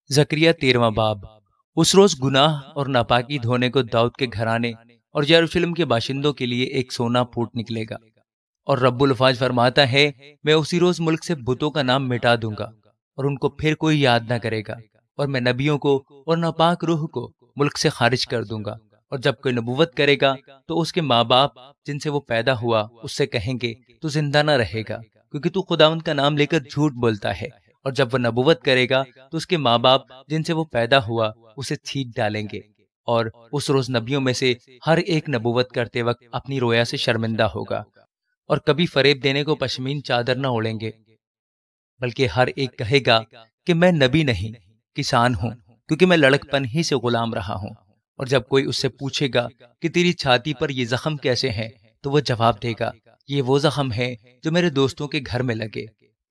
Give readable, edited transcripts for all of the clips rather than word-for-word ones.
زکریا 13واں باب۔ اس روز گناہ اور ناپاکی دھونے کو داؤد کے گھرانے اور یروشلم کے باشندوں کے لیے ایک سونا پھوٹ نکلے گا، اور رب الفاظ فرماتا ہے، میں اسی روز ملک سے بتوں کا نام مٹا دوں گا اور ان کو پھر کوئی یاد نہ کرے گا، اور میں نبیوں کو اور ناپاک روح کو ملک سے خارج کر دوں گا، اور جب کوئی نبوت کرے گا تو اس کے ماں باپ جن سے وہ پیدا ہوا اس سے کہیں گے تو زندہ نہ رہے گا، کیونکہ تو خداوند کا نام لے کر جھوٹ بولتا ہے، اور جب وہ نبوت کرے گا تو اس کے ماں باپ جن سے وہ پیدا ہوا اسے چھینٹ ڈالیں گے، اور اس روز نبیوں میں سے ہر ایک نبوت کرتے وقت اپنی رویا سے شرمندہ ہوگا، اور کبھی فریب دینے کو پشمین چادر نہ اوڑھیں گے، بلکہ ہر ایک کہے گا کہ میں نبی نہیں، کسان ہوں، کیونکہ میں لڑکپن ہی سے غلام رہا ہوں۔ اور جب کوئی اس سے پوچھے گا کہ تیری چھاتی پر یہ زخم کیسے ہیں، تو وہ جواب دے گا، یہ وہ زخم ہے جو میرے دوستوں کے گھر میں لگے۔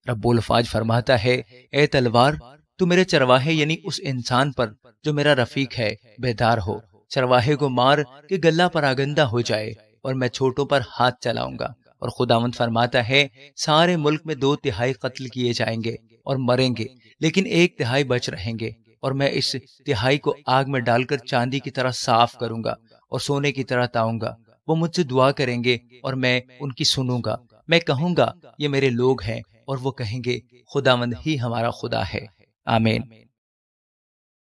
رب الفاظ فرماتا ہے، اے تلوار، تو میرے چرواہے یعنی اس انسان پر جو میرا رفیق ہے بیدار ہو، چرواہے کو مار کہ گلہ پراگندہ ہو جائے، اور میں چھوٹوں پر ہاتھ چلاؤں گا۔ اور خداوند فرماتا ہے، سارے ملک میں 2/3 قتل کیے جائیں گے اور مریں گے، لیکن 1/3 بچ رہیں گے، اور میں اس تہائی کو آگ میں ڈال کر چاندی کی طرح صاف کروں گا اور سونے کی طرح تاؤں گا۔ وہ مجھ سے دعا کریں گے اور میں ان کی سنوں گا، میں کہوں گا یہ میرے لوگ ہیں، اور وہ کہیں گے خداوند ہی ہمارا خدا ہے۔ آمین۔